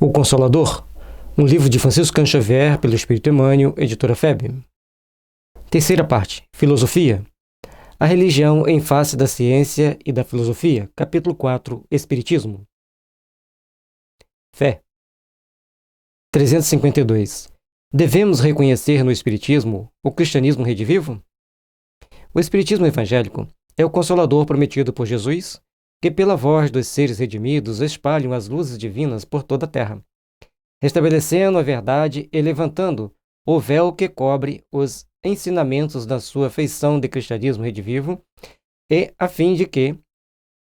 O Consolador, um livro de Francisco Cândido Xavier, pelo Espírito Emmanuel, editora FEB. Terceira parte, Filosofia. A religião em face da ciência e da filosofia. Capítulo 4, Espiritismo. Fé. 352. Devemos reconhecer no Espiritismo o cristianismo redivivo? O Espiritismo evangélico é o Consolador prometido por Jesus, que pela voz dos seres redimidos espalham as luzes divinas por toda a terra, restabelecendo a verdade e levantando o véu que cobre os ensinamentos da sua feição de cristianismo redivivo, e a fim de que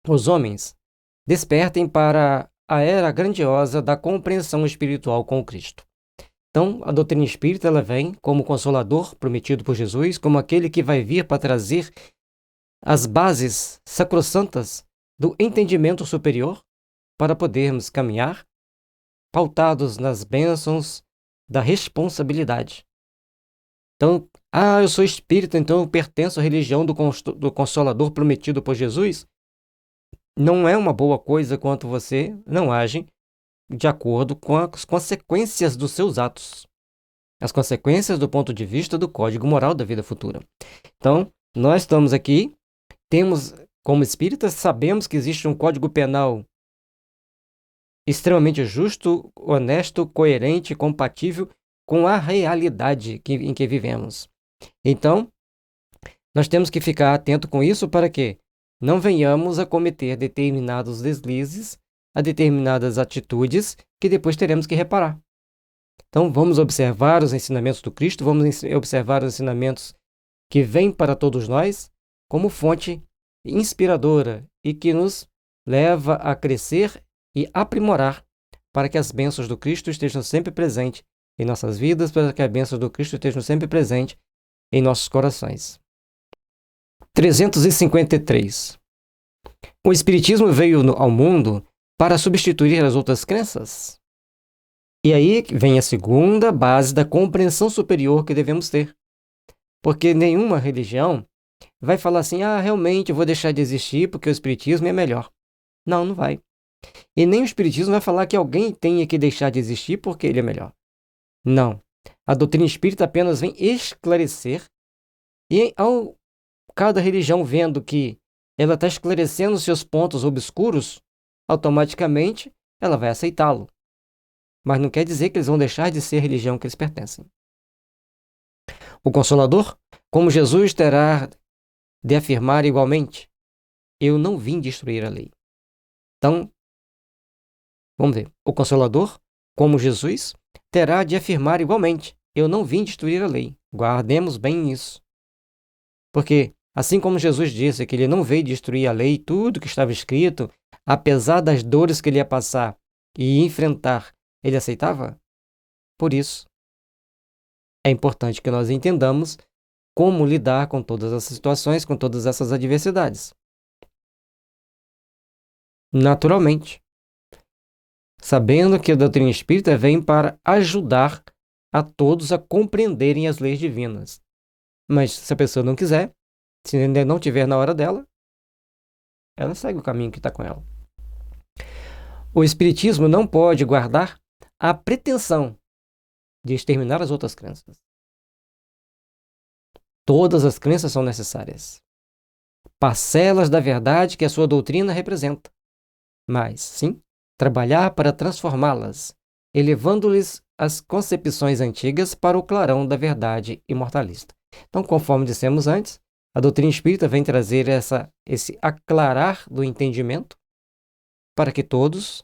os homens despertem para a era grandiosa da compreensão espiritual com o Cristo. Então, a doutrina espírita ela vem como Consolador prometido por Jesus, como aquele que vai vir para trazer as bases sacrossantas do entendimento superior para podermos caminhar pautados nas bênçãos da responsabilidade. Então, eu sou espírita, então eu pertenço à religião do Consolador prometido por Jesus. Não é uma boa coisa quanto você não age de acordo com as consequências dos seus atos. As consequências do ponto de vista do código moral da vida futura. Então, nós estamos aqui, como espíritas, sabemos que existe um código penal extremamente justo, honesto, coerente, compatível com a realidade em que vivemos. Então, nós temos que ficar atento com isso para que não venhamos a cometer determinados deslizes, a determinadas atitudes que depois teremos que reparar. Então, vamos observar os ensinamentos do Cristo, vamos observar os ensinamentos que vêm para todos nós como fonte inspiradora e que nos leva a crescer e aprimorar para que as bênçãos do Cristo estejam sempre presentes em nossas vidas, para que as bênçãos do Cristo estejam sempre presentes em nossos corações. 353. O Espiritismo veio ao mundo para substituir as outras crenças. E aí vem a segunda base da compreensão superior que devemos ter. Porque nenhuma religião vai falar assim, realmente eu vou deixar de existir porque o Espiritismo é melhor. Não, não vai. E nem o Espiritismo vai falar que alguém tenha que deixar de existir porque ele é melhor. Não. A doutrina espírita apenas vem esclarecer e cada religião vendo que ela está esclarecendo seus pontos obscuros, automaticamente ela vai aceitá-lo. Mas não quer dizer que eles vão deixar de ser a religião que eles pertencem. O Consolador, como Jesus, terá de afirmar igualmente, eu não vim destruir a lei. Então, vamos ver. O Consolador, como Jesus, terá de afirmar igualmente, eu não vim destruir a lei. Guardemos bem isso. Porque, assim como Jesus disse que ele não veio destruir a lei, tudo que estava escrito, apesar das dores que ele ia passar e enfrentar, ele aceitava? Por isso, é importante que nós entendamos como lidar com todas essas situações, com todas essas adversidades. Naturalmente, sabendo que a doutrina espírita vem para ajudar a todos a compreenderem as leis divinas. Mas se a pessoa não quiser, se ainda não tiver na hora dela, ela segue o caminho que está com ela. O Espiritismo não pode guardar a pretensão de exterminar as outras crenças. Todas as crenças são necessárias. Parcelas da verdade que a sua doutrina representa. Mas, sim, trabalhar para transformá-las, elevando-lhes as concepções antigas para o clarão da verdade imortalista. Então, conforme dissemos antes, a doutrina espírita vem trazer esse aclarar do entendimento para que todos,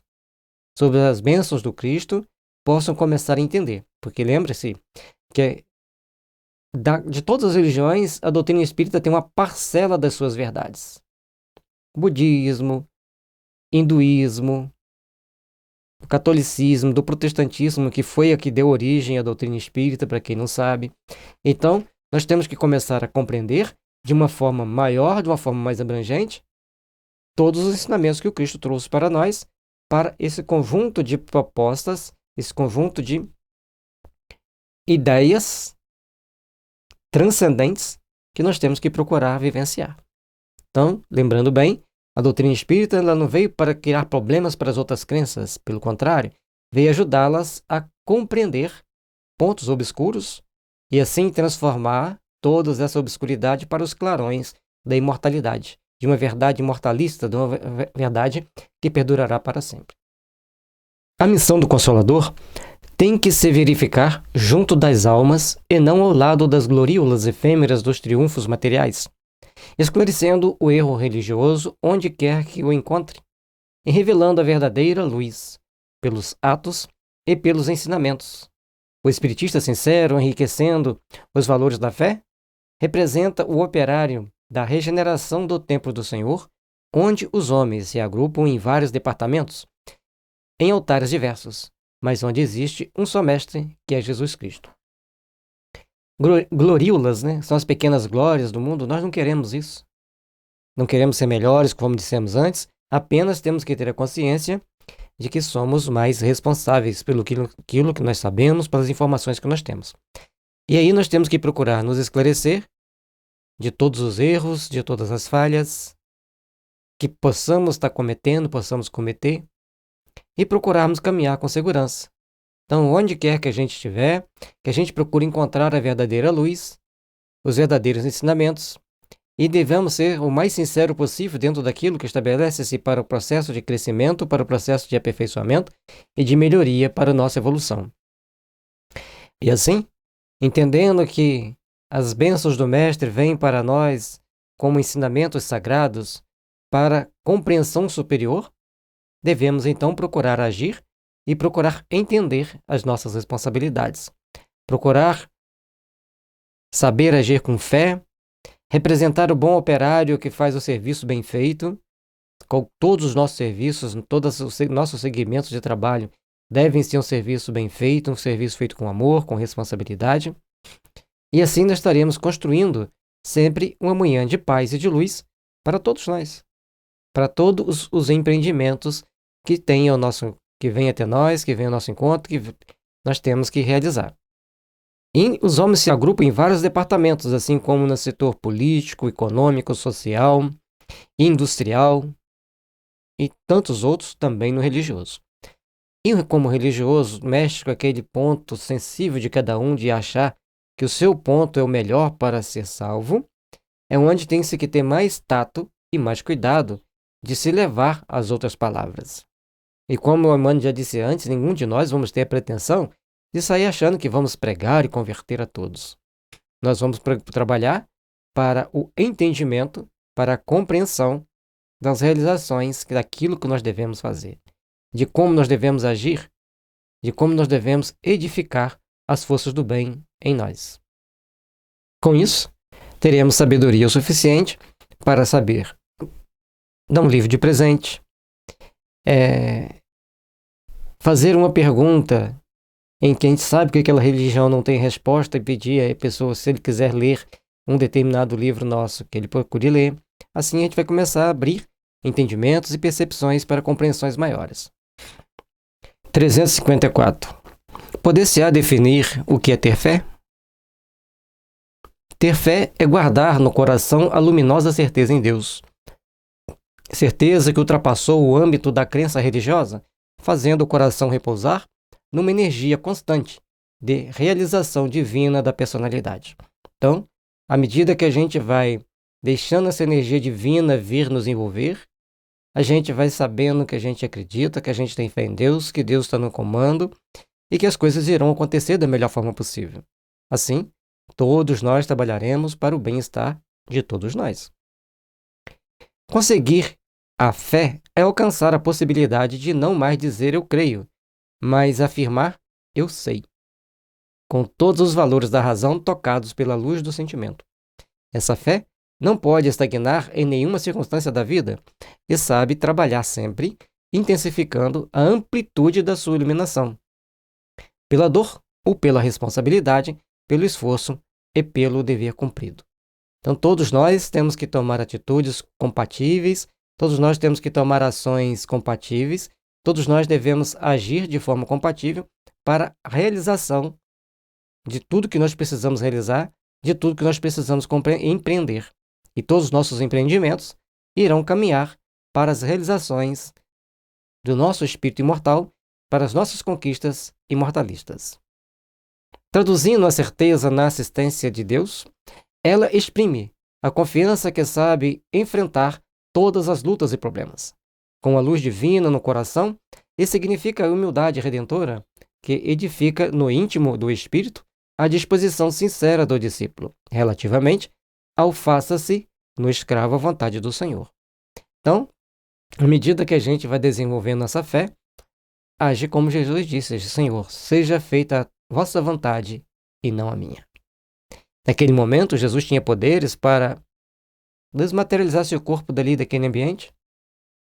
sob as bênçãos do Cristo, possam começar a entender. Porque lembre-se que de todas as religiões, a doutrina espírita tem uma parcela das suas verdades. Budismo, hinduísmo, o catolicismo, do protestantismo, que foi a que deu origem à doutrina espírita, para quem não sabe. Então, nós temos que começar a compreender de uma forma maior, de uma forma mais abrangente, todos os ensinamentos que o Cristo trouxe para nós, para esse conjunto de propostas, esse conjunto de ideias transcendentes que nós temos que procurar vivenciar. Então, lembrando bem, a doutrina espírita ela não veio para criar problemas para as outras crenças, pelo contrário, veio ajudá-las a compreender pontos obscuros e assim transformar toda essa obscuridade para os clarões da imortalidade, de uma verdade imortalista, de uma verdade que perdurará para sempre. A missão do Consolador tem que se verificar junto das almas e não ao lado das gloríolas efêmeras dos triunfos materiais, esclarecendo o erro religioso onde quer que o encontre e revelando a verdadeira luz pelos atos e pelos ensinamentos. O espiritista sincero, enriquecendo os valores da fé, representa o operário da regeneração do templo do Senhor, onde os homens se agrupam em vários departamentos, em altares diversos, mas onde existe um só mestre, que é Jesus Cristo. Gloríolas, né? São as pequenas glórias do mundo. Nós não queremos isso. Não queremos ser melhores, como dissemos antes, apenas temos que ter a consciência de que somos mais responsáveis pelo aquilo que nós sabemos, pelas informações que nós temos. E aí nós temos que procurar nos esclarecer de todos os erros, de todas as falhas que possamos estar cometendo, possamos cometer, e procurarmos caminhar com segurança. Então, onde quer que a gente estiver, que a gente procure encontrar a verdadeira luz, os verdadeiros ensinamentos, e devemos ser o mais sincero possível dentro daquilo que estabelece-se para o processo de crescimento, para o processo de aperfeiçoamento e de melhoria para a nossa evolução. E assim, entendendo que as bênçãos do Mestre vêm para nós como ensinamentos sagrados para compreensão superior, devemos então procurar agir e procurar entender as nossas responsabilidades. Procurar saber agir com fé, representar o bom operário que faz o serviço bem feito. Com todos os nossos serviços, todos os nossos segmentos de trabalho devem ser um serviço bem feito, um serviço feito com amor, com responsabilidade. E assim nós estaremos construindo sempre uma manhã de paz e de luz para todos nós, para todos os empreendimentos que vem até nós, que vem ao nosso encontro, que nós temos que realizar. E os homens se agrupam em vários departamentos, assim como no setor político, econômico, social, industrial e tantos outros também no religioso. E como religioso, mexe com aquele ponto sensível de cada um de achar que o seu ponto é o melhor para ser salvo, é onde tem-se que ter mais tato e mais cuidado de se levar às outras palavras. E como o Emmanuel já disse antes, nenhum de nós vamos ter a pretensão de sair achando que vamos pregar e converter a todos. Nós vamos trabalhar para o entendimento, para a compreensão das realizações daquilo que nós devemos fazer, de como nós devemos agir, de como nós devemos edificar as forças do bem em nós. Com isso, teremos sabedoria o suficiente para saber dar um livro de presente, fazer uma pergunta em que a gente sabe que aquela religião não tem resposta e pedir a pessoa, se ele quiser ler um determinado livro nosso, que ele procure ler. Assim a gente vai começar a abrir entendimentos e percepções para compreensões maiores. 354. Poder-se-á definir o que é ter fé? Ter fé é guardar no coração a luminosa certeza em Deus. Certeza que ultrapassou o âmbito da crença religiosa, fazendo o coração repousar numa energia constante de realização divina da personalidade. Então, à medida que a gente vai deixando essa energia divina vir nos envolver, a gente vai sabendo que a gente acredita, que a gente tem fé em Deus, que Deus está no comando e que as coisas irão acontecer da melhor forma possível. Assim, todos nós trabalharemos para o bem-estar de todos nós. Conseguir a fé é alcançar a possibilidade de não mais dizer eu creio, mas afirmar eu sei, com todos os valores da razão tocados pela luz do sentimento. Essa fé não pode estagnar em nenhuma circunstância da vida e sabe trabalhar sempre, intensificando a amplitude da sua iluminação, pela dor ou pela responsabilidade, pelo esforço e pelo dever cumprido. Então, todos nós temos que tomar atitudes compatíveis, todos nós temos que tomar ações compatíveis, todos nós devemos agir de forma compatível para a realização de tudo que nós precisamos realizar, de tudo que nós precisamos empreender. E todos os nossos empreendimentos irão caminhar para as realizações do nosso espírito imortal, para as nossas conquistas imortalistas. Traduzindo a certeza na assistência de Deus, ela exprime a confiança que sabe enfrentar todas as lutas e problemas. Com a luz divina no coração, isso significa a humildade redentora que edifica no íntimo do espírito a disposição sincera do discípulo, relativamente ao faça-se no escravo à vontade do Senhor. Então, à medida que a gente vai desenvolvendo essa fé, age como Jesus disse: Senhor, seja feita a vossa vontade e não a minha. Naquele momento, Jesus tinha poderes para desmaterializar seu corpo daquele ambiente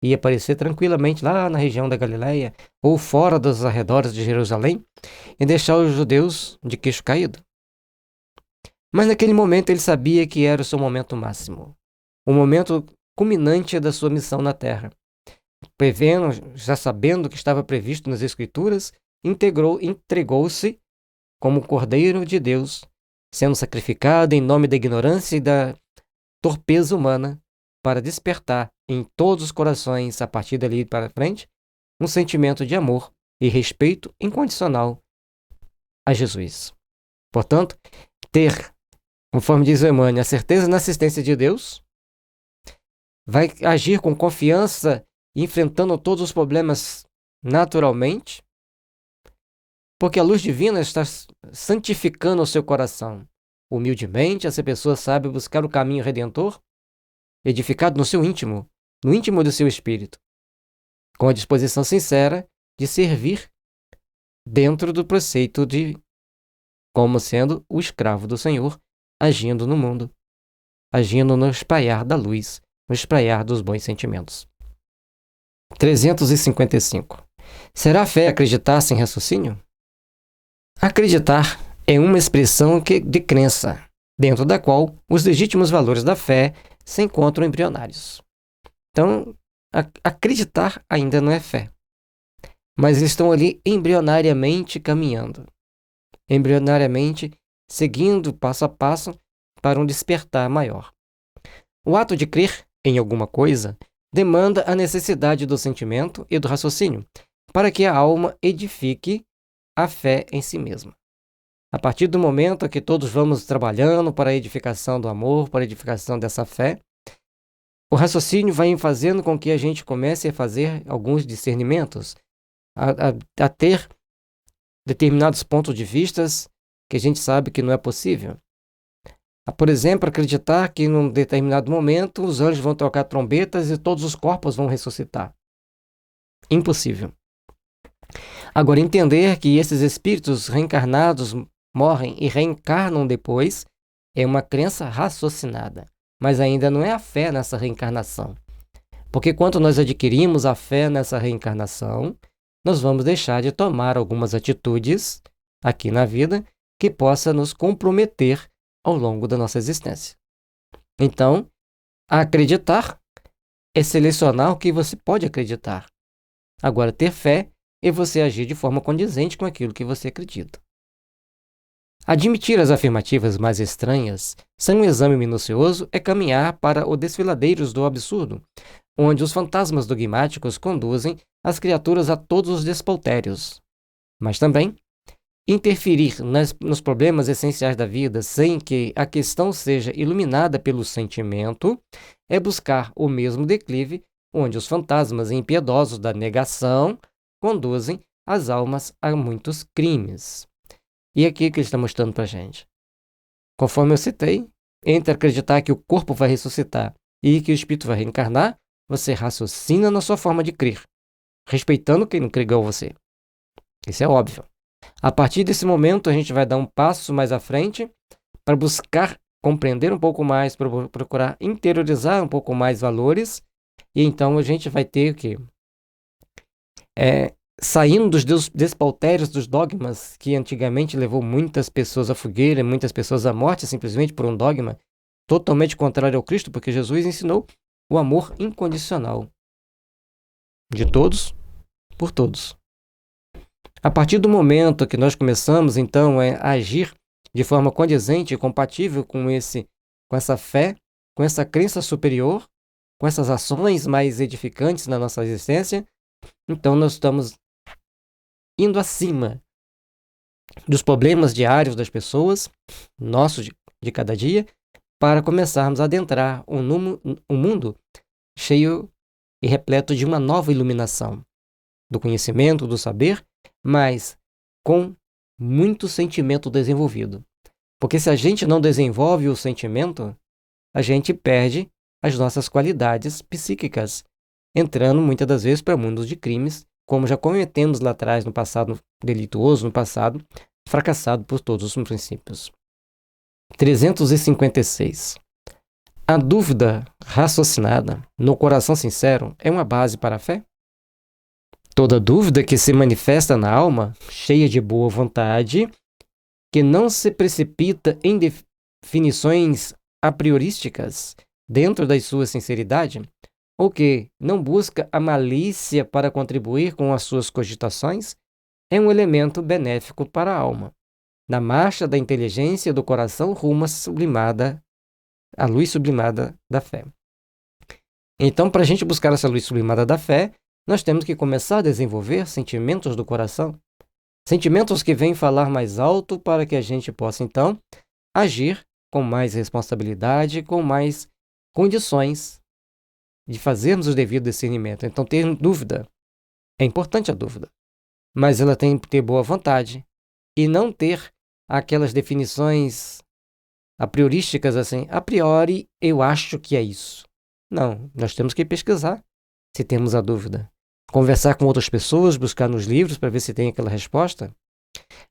e aparecer tranquilamente lá na região da Galileia ou fora dos arredores de Jerusalém e deixar os judeus de queixo caído. Mas naquele momento ele sabia que era o seu momento máximo, o momento culminante da sua missão na terra. Prevendo, já sabendo o que estava previsto nas Escrituras, entregou-se como Cordeiro de Deus, sendo sacrificado em nome da ignorância e da torpeza humana, para despertar em todos os corações, a partir dali para frente, um sentimento de amor e respeito incondicional a Jesus. Portanto, ter, conforme diz o Emmanuel, a certeza na assistência de Deus, vai agir com confiança, enfrentando todos os problemas naturalmente, porque a luz divina está santificando o seu coração. Humildemente, essa pessoa sabe buscar o caminho redentor, edificado no seu íntimo, no íntimo do seu espírito, com a disposição sincera de servir dentro do preceito de como sendo o escravo do Senhor, agindo no mundo, agindo no espraiar da luz, no espraiar dos bons sentimentos. 355. Será a fé acreditar sem raciocínio? Acreditar é uma expressão de crença, dentro da qual os legítimos valores da fé se encontram embrionários. Então, acreditar ainda não é fé, mas eles estão ali embrionariamente caminhando, embrionariamente seguindo passo a passo para um despertar maior. O ato de crer em alguma coisa demanda a necessidade do sentimento e do raciocínio para que a alma edifique a fé em si mesma. A partir do momento que todos vamos trabalhando para a edificação do amor, para a edificação dessa fé, o raciocínio vai fazendo com que a gente comece a fazer alguns discernimentos, a ter determinados pontos de vistas que a gente sabe que não é possível. Por exemplo, acreditar que num determinado momento os anjos vão tocar trombetas e todos os corpos vão ressuscitar. Impossível. Agora, entender que esses espíritos reencarnados morrem e reencarnam depois é uma crença raciocinada, mas ainda não é a fé nessa reencarnação. Porque quando nós adquirimos a fé nessa reencarnação, nós vamos deixar de tomar algumas atitudes aqui na vida que possa nos comprometer ao longo da nossa existência. Então, acreditar é selecionar o que você pode acreditar. Agora, ter fé é você agir de forma condizente com aquilo que você acredita. Admitir as afirmativas mais estranhas, sem um exame minucioso, é caminhar para os desfiladeiros do absurdo, onde os fantasmas dogmáticos conduzem as criaturas a todos os despautérios. Mas também, interferir nos problemas essenciais da vida sem que a questão seja iluminada pelo sentimento é buscar o mesmo declive onde os fantasmas impiedosos da negação conduzem as almas a muitos crimes. E aqui que ele está mostrando para a gente. Conforme eu citei, entre acreditar que o corpo vai ressuscitar e que o espírito vai reencarnar, você raciocina na sua forma de crer, respeitando quem não crê igual você. Isso é óbvio. A partir desse momento, a gente vai dar um passo mais à frente para buscar compreender um pouco mais, para procurar interiorizar um pouco mais valores, e então a gente vai ter o quê? Saindo dos despautérios dos dogmas que antigamente levou muitas pessoas à fogueira, muitas pessoas à morte, simplesmente por um dogma totalmente contrário ao Cristo, porque Jesus ensinou o amor incondicional de todos por todos. A partir do momento que nós começamos, então, a agir de forma condizente e compatível com essa fé, com essa crença superior, com essas ações mais edificantes na nossa existência, então nós estamos indo acima dos problemas diários das pessoas, nossos de cada dia, para começarmos a adentrar um mundo cheio e repleto de uma nova iluminação, do conhecimento, do saber, mas com muito sentimento desenvolvido. Porque se a gente não desenvolve o sentimento, a gente perde as nossas qualidades psíquicas, entrando muitas das vezes para mundos de crimes, como já cometemos lá atrás, no passado delituoso, no passado fracassado por todos os princípios. 356. A dúvida raciocinada no coração sincero é uma base para a fé? Toda dúvida que se manifesta na alma, cheia de boa vontade, que não se precipita em definições a priorísticas dentro da sua sinceridade, ou que não busca a malícia para contribuir com as suas cogitações, é um elemento benéfico para a alma, na marcha da inteligência do coração rumo à luz sublimada da fé. Então, para a gente buscar essa luz sublimada da fé, nós temos que começar a desenvolver sentimentos do coração, sentimentos que vêm falar mais alto para que a gente possa, então, agir com mais responsabilidade, com mais condições de fazermos o devido discernimento. Então, ter dúvida, é importante a dúvida, mas ela tem que ter boa vontade e não ter aquelas definições a priorísticas assim, a priori eu acho que é isso. Não, nós temos que pesquisar se temos a dúvida. Conversar com outras pessoas, buscar nos livros para ver se tem aquela resposta.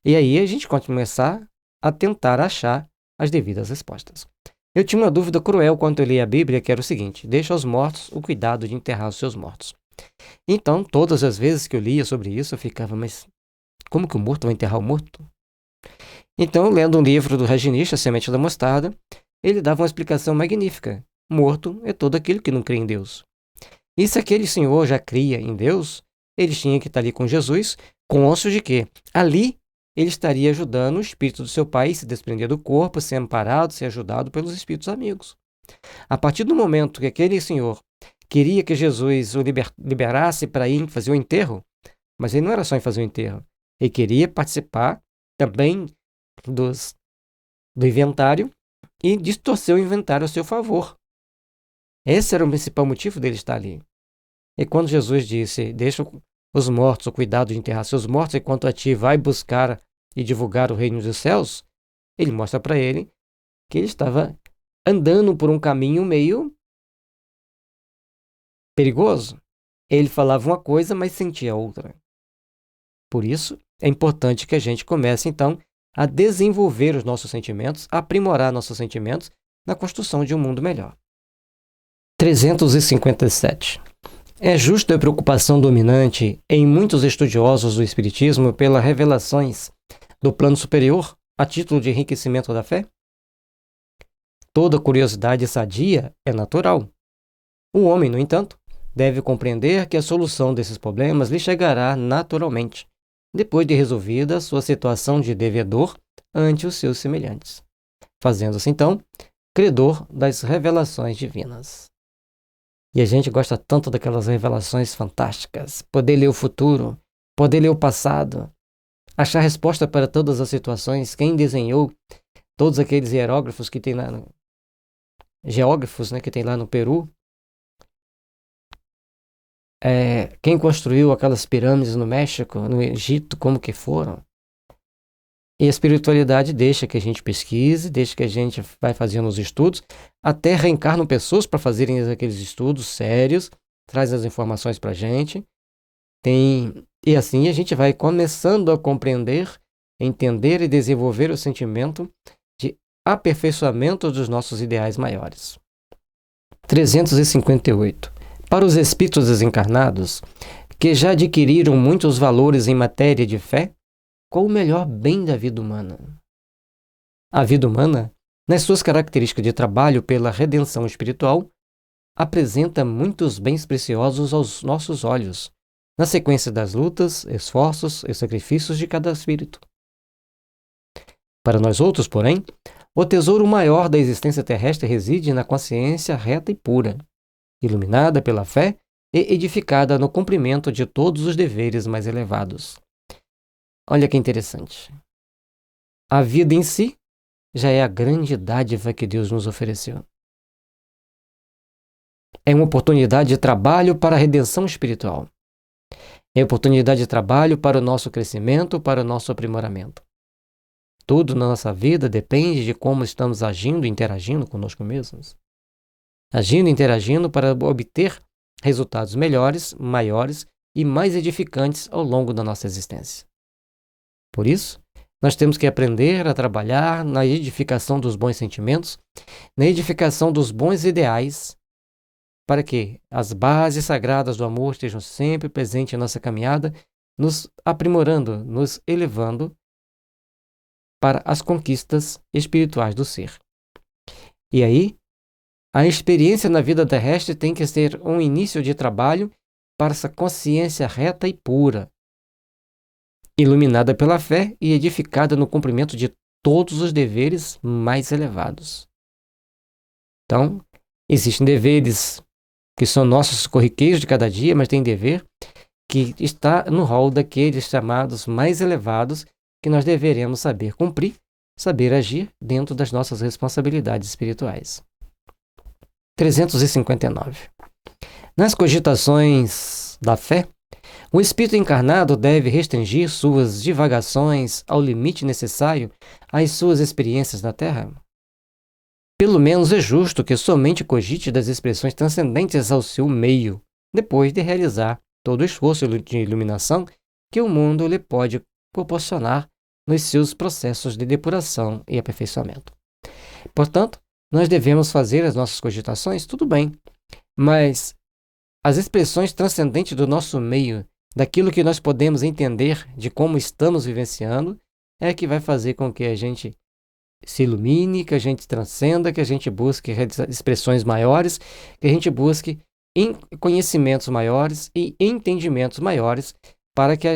E aí a gente começar a tentar achar as devidas respostas. Eu tinha uma dúvida cruel quando eu li a Bíblia, que era o seguinte: deixa aos mortos o cuidado de enterrar os seus mortos. Então, todas as vezes que eu lia sobre isso, eu ficava, mas como que o morto vai enterrar o morto? Então, lendo um livro do Reginista, A Semente da Mostarda, ele dava uma explicação magnífica. Morto é todo aquele que não crê em Deus. E se aquele senhor já cria em Deus, ele tinha que estar ali com Jesus, consciente de que ali ele estaria ajudando o espírito do seu pai a se desprender do corpo, ser amparado, ser ajudado pelos espíritos amigos. A partir do momento que aquele senhor queria que Jesus o liberasse para ir fazer o enterro, mas ele não era só em fazer o enterro, ele queria participar também do inventário e distorcer o inventário a seu favor. Esse era o principal motivo dele estar ali. E quando Jesus disse, deixa os mortos o cuidado de enterrar seus mortos, enquanto a ti vai buscar e divulgar o reino dos céus, ele mostra para ele que ele estava andando por um caminho meio perigoso. Ele falava uma coisa, mas sentia outra. Por isso, é importante que a gente comece, então, a desenvolver os nossos sentimentos, aprimorar nossos sentimentos na construção de um mundo melhor. 357. É justa a preocupação dominante em muitos estudiosos do Espiritismo pelas revelações do plano superior a título de enriquecimento da fé? Toda curiosidade sadia é natural. O homem, no entanto, deve compreender que a solução desses problemas lhe chegará naturalmente, depois de resolvida a sua situação de devedor ante os seus semelhantes, fazendo-se, então, credor das revelações divinas. E a gente gosta tanto daquelas revelações fantásticas, poder ler o futuro, poder ler o passado, achar resposta para todas as situações. Quem desenhou todos aqueles hierógrafos que tem lá, geógrafos, né, que tem lá no Peru, quem construiu aquelas pirâmides no México, no Egito, como que foram. E a espiritualidade deixa que a gente pesquise, deixa que a gente vai fazendo os estudos, até reencarnam pessoas para fazerem aqueles estudos sérios, traz as informações para a gente. E assim a gente vai começando a compreender, entender e desenvolver o sentimento de aperfeiçoamento dos nossos ideais maiores. 358. Para os espíritos desencarnados, que já adquiriram muitos valores em matéria de fé, qual o melhor bem da vida humana? A vida humana, nas suas características de trabalho pela redenção espiritual, apresenta muitos bens preciosos aos nossos olhos, na sequência das lutas, esforços e sacrifícios de cada espírito. Para nós outros, porém, o tesouro maior da existência terrestre reside na consciência reta e pura, iluminada pela fé e edificada no cumprimento de todos os deveres mais elevados. Olha que interessante. A vida em si já é a grande dádiva que Deus nos ofereceu. É uma oportunidade de trabalho para a redenção espiritual. É oportunidade de trabalho para o nosso crescimento, para o nosso aprimoramento. Tudo na nossa vida depende de como estamos agindo e interagindo conosco mesmos. Agindo e interagindo para obter resultados melhores, maiores e mais edificantes ao longo da nossa existência. Por isso, nós temos que aprender a trabalhar na edificação dos bons sentimentos, na edificação dos bons ideais, para que as bases sagradas do amor estejam sempre presentes em nossa caminhada, nos aprimorando, nos elevando para as conquistas espirituais do ser. E aí, a experiência na vida terrestre tem que ser um início de trabalho para essa consciência reta e pura, iluminada pela fé e edificada no cumprimento de todos os deveres mais elevados. Então, existem deveres que são nossos corriqueiros de cada dia, mas tem dever que está no rol daqueles chamados mais elevados que nós deveremos saber cumprir, saber agir dentro das nossas responsabilidades espirituais. 359. Nas cogitações da fé, o espírito encarnado deve restringir suas divagações ao limite necessário às suas experiências na Terra? Pelo menos é justo que somente cogite das expressões transcendentes ao seu meio, depois de realizar todo o esforço de iluminação que o mundo lhe pode proporcionar nos seus processos de depuração e aperfeiçoamento. Portanto, nós devemos fazer as nossas cogitações, tudo bem, mas as expressões transcendentes do nosso meio, daquilo que nós podemos entender de como estamos vivenciando, é que vai fazer com que a gente se ilumine, que a gente transcenda, que a gente busque expressões maiores, que a gente busque conhecimentos maiores e entendimentos maiores para que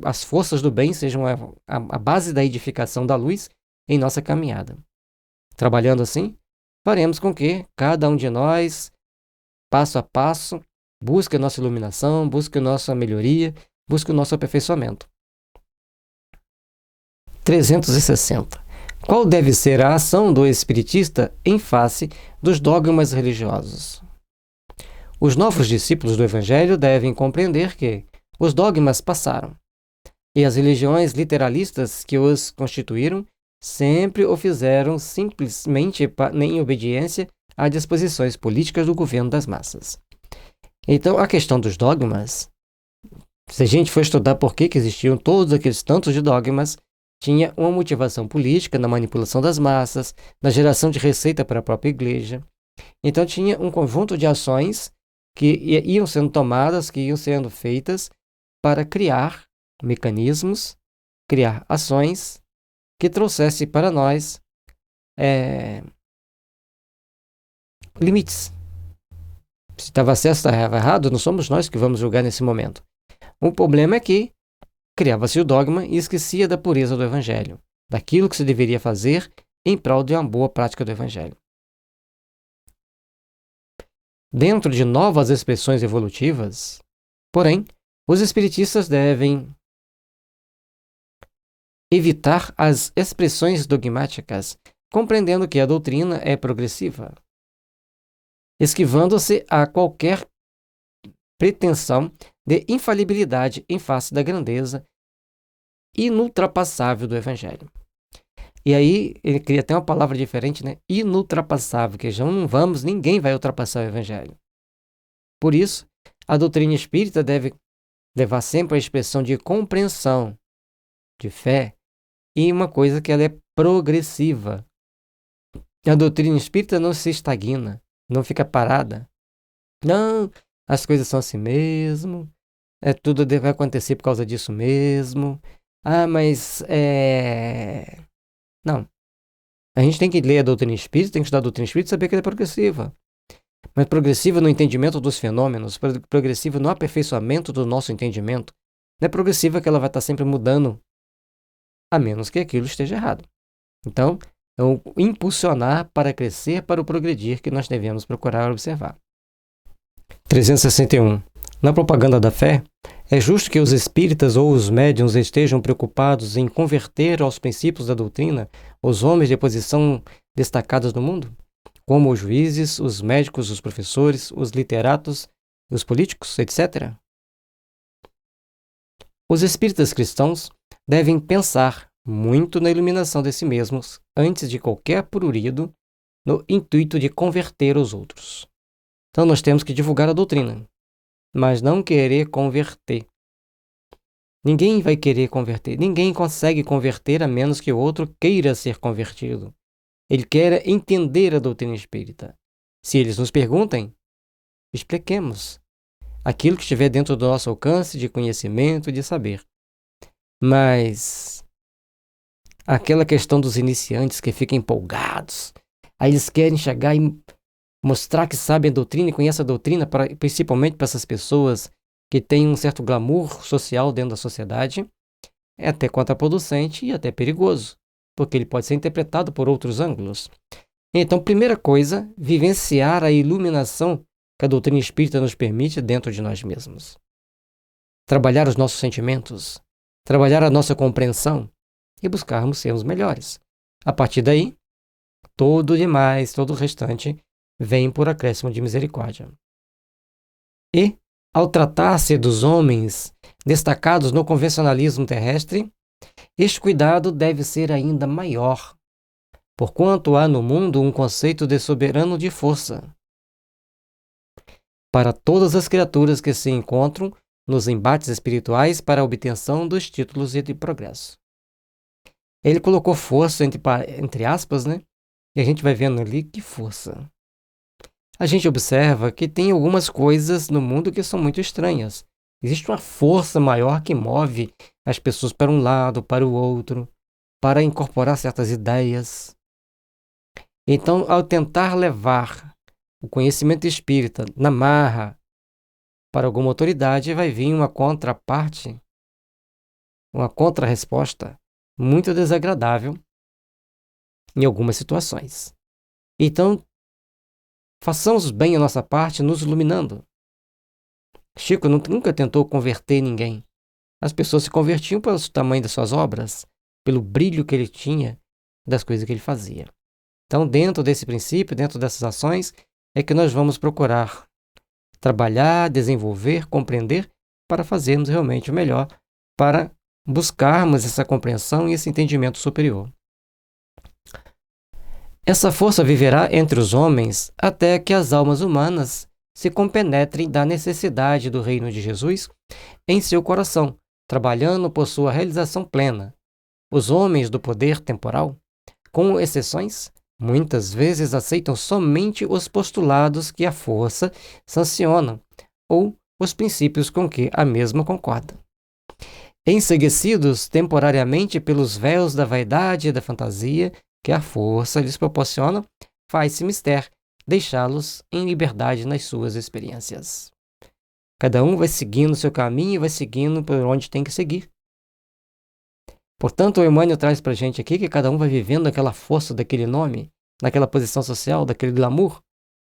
as forças do bem sejam a base da edificação da luz em nossa caminhada. Trabalhando assim, faremos com que cada um de nós, passo a passo, busque a nossa iluminação, busque a nossa melhoria, busque o nosso aperfeiçoamento. 360. Qual deve ser a ação do espiritista em face dos dogmas religiosos? Os novos discípulos do Evangelho devem compreender que os dogmas passaram, e as religiões literalistas que os constituíram sempre o fizeram simplesmente em obediência às disposições políticas do governo das massas. Então, a questão dos dogmas, se a gente for estudar por que existiam todos aqueles tantos de dogmas, tinha uma motivação política na manipulação das massas, na geração de receita para a própria igreja. Então, tinha um conjunto de ações que iam sendo tomadas, que iam sendo feitas para criar mecanismos, criar ações que trouxesse para nós limites. Se estava certo, se estava errado, não somos nós que vamos julgar nesse momento. O problema é que criava-se o dogma e esquecia da pureza do Evangelho, daquilo que se deveria fazer em prol de uma boa prática do Evangelho. Dentro de novas expressões evolutivas, porém, os espiritistas devem evitar as expressões dogmáticas, compreendendo que a doutrina é progressiva, esquivando-se a qualquer pretensão de infalibilidade em face da grandeza inultrapassável do Evangelho. E aí, ele cria até uma palavra diferente, né? Inultrapassável, que já não vamos, ninguém vai ultrapassar o Evangelho. Por isso, a doutrina espírita deve levar sempre a expressão de compreensão, de fé, e uma coisa que ela é progressiva. A doutrina espírita não se estagna, não fica parada. Não, as coisas são assim mesmo, tudo deve acontecer por causa disso mesmo. Mas Não. A gente tem que ler a doutrina espírita, tem que estudar a doutrina espírita e saber que ela é progressiva. Mas progressiva no entendimento dos fenômenos, progressiva no aperfeiçoamento do nosso entendimento. Não é progressiva que ela vai estar sempre mudando, a menos que aquilo esteja errado. Então, é o impulsionar para crescer, para o progredir, que nós devemos procurar observar. 361. Na propaganda da fé, é justo que os espíritas ou os médiuns estejam preocupados em converter aos princípios da doutrina os homens de posição destacados no mundo, como os juízes, os médicos, os professores, os literatos, os políticos, etc. Os espíritas cristãos devem pensar muito na iluminação de si mesmos antes de qualquer prurido, no intuito de converter os outros. Então nós temos que divulgar a doutrina, mas não querer converter. Ninguém vai querer converter. Ninguém consegue converter a menos que o outro queira ser convertido. Ele quer entender a doutrina espírita. Se eles nos perguntem, expliquemos aquilo que estiver dentro do nosso alcance de conhecimento e de saber. Mas aquela questão dos iniciantes que ficam empolgados, aí eles querem chegar e mostrar que sabem a doutrina e conhecem a doutrina, principalmente para essas pessoas que têm um certo glamour social dentro da sociedade, é até contraproducente e até perigoso, porque ele pode ser interpretado por outros ângulos. Então, primeira coisa, vivenciar a iluminação que a doutrina espírita nos permite dentro de nós mesmos. Trabalhar os nossos sentimentos, trabalhar a nossa compreensão e buscarmos sermos melhores. A partir daí, todo o demais, todo o restante, vem por acréscimo de misericórdia. E, ao tratar-se dos homens destacados no convencionalismo terrestre, este cuidado deve ser ainda maior, porquanto há no mundo um conceito de soberano de força para todas as criaturas que se encontram nos embates espirituais para a obtenção dos títulos e de progresso. Ele colocou força entre aspas, né? E a gente vai vendo ali que força. A gente observa que tem algumas coisas no mundo que são muito estranhas. Existe uma força maior que move as pessoas para um lado, para o outro, para incorporar certas ideias. Então, ao tentar levar o conhecimento espírita na marra para alguma autoridade, vai vir uma contraparte, uma contrarresposta muito desagradável em algumas situações. Então, façamos bem a nossa parte nos iluminando. Chico nunca tentou converter ninguém. As pessoas se convertiam pelo tamanho das suas obras, pelo brilho que ele tinha das coisas que ele fazia. Então, dentro desse princípio, dentro dessas ações, é que nós vamos procurar trabalhar, desenvolver, compreender, para fazermos realmente o melhor, para buscarmos essa compreensão e esse entendimento superior. Essa força viverá entre os homens até que as almas humanas se compenetrem da necessidade do reino de Jesus em seu coração, trabalhando por sua realização plena. Os homens do poder temporal, com exceções, muitas vezes aceitam somente os postulados que a força sanciona ou os princípios com que a mesma concorda. Enceguecidos temporariamente pelos véus da vaidade e da fantasia que a força lhes proporciona, faz-se mister deixá-los em liberdade nas suas experiências. Cada um vai seguindo o seu caminho e vai seguindo por onde tem que seguir. Portanto, o Emmanuel traz para a gente aqui que cada um vai vivendo aquela força daquele nome, naquela posição social, daquele glamour.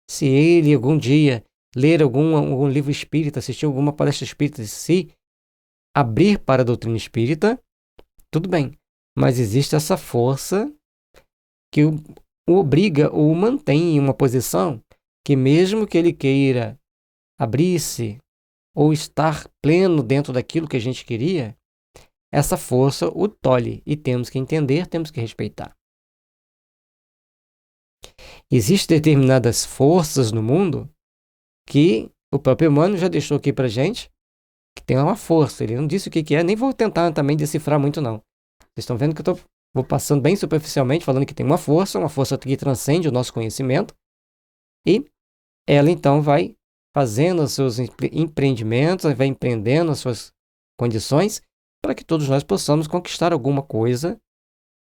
Se ele algum dia ler algum livro espírita, assistir alguma palestra espírita, se abrir para a doutrina espírita, tudo bem. Mas existe essa força que o obriga ou o mantém em uma posição que, mesmo que ele queira abrir-se ou estar pleno dentro daquilo que a gente queria, essa força o tolhe e temos que entender, temos que respeitar. Existem determinadas forças no mundo que o próprio Emmanuel já deixou aqui pra gente, que tem uma força. Ele não disse o que é, nem vou tentar também decifrar muito não. Vocês estão vendo que eu vou passando bem superficialmente, falando que tem uma força que transcende o nosso conhecimento, e ela então vai fazendo os seus empreendimentos, vai empreendendo as suas condições, para que todos nós possamos conquistar alguma coisa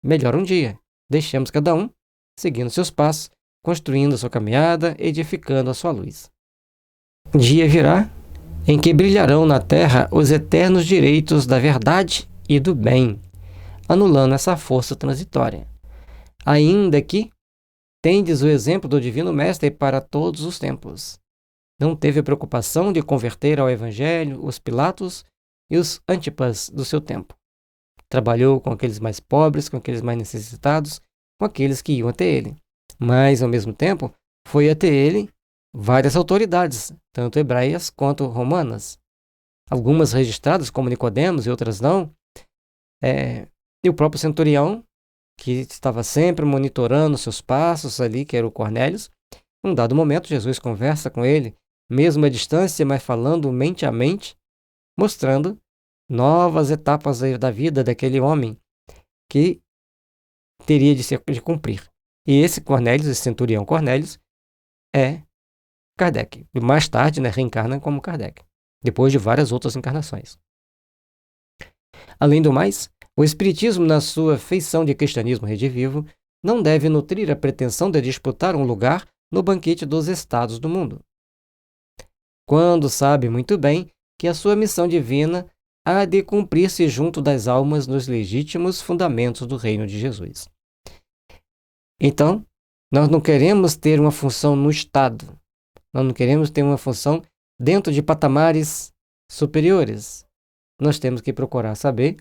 melhor um dia. Deixemos cada um seguindo seus passos, construindo a sua caminhada, edificando a sua luz. Dia virá em que brilharão na terra os eternos direitos da verdade e do bem, anulando essa força transitória. Ainda que tendes o exemplo do Divino Mestre para todos os tempos. Não teve a preocupação de converter ao Evangelho os Pilatos e os Antipas do seu tempo. Trabalhou com aqueles mais pobres, com aqueles mais necessitados, com aqueles que iam até ele. Mas, ao mesmo tempo, foi até ele várias autoridades, tanto hebreias quanto romanas. Algumas registradas, como Nicodemos e outras não. E o próprio centurião, que estava sempre monitorando seus passos ali, que era o Cornélios. Num dado momento, Jesus conversa com ele, mesmo à distância, mas falando mente a mente, mostrando novas etapas da vida daquele homem que teria de cumprir. E esse Cornélios, esse centurião Cornélios, é Kardec. E mais tarde, reencarna como Kardec, depois de várias outras encarnações. Além do mais, o Espiritismo, na sua feição de cristianismo redivivo, não deve nutrir a pretensão de disputar um lugar no banquete dos estados do mundo, quando sabe muito bem que a sua missão divina há de cumprir-se junto das almas nos legítimos fundamentos do reino de Jesus. Então, nós não queremos ter uma função no Estado, nós não queremos ter uma função dentro de patamares superiores. Nós temos que procurar saber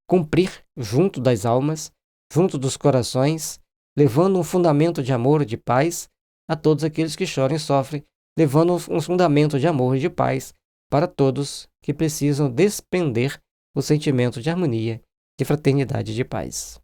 cumprir junto das almas, junto dos corações, levando um fundamento de amor e de paz a todos aqueles que choram e sofrem, levando um fundamento de amor e de paz para todos que precisam despender o sentimento de harmonia, de fraternidade e de paz.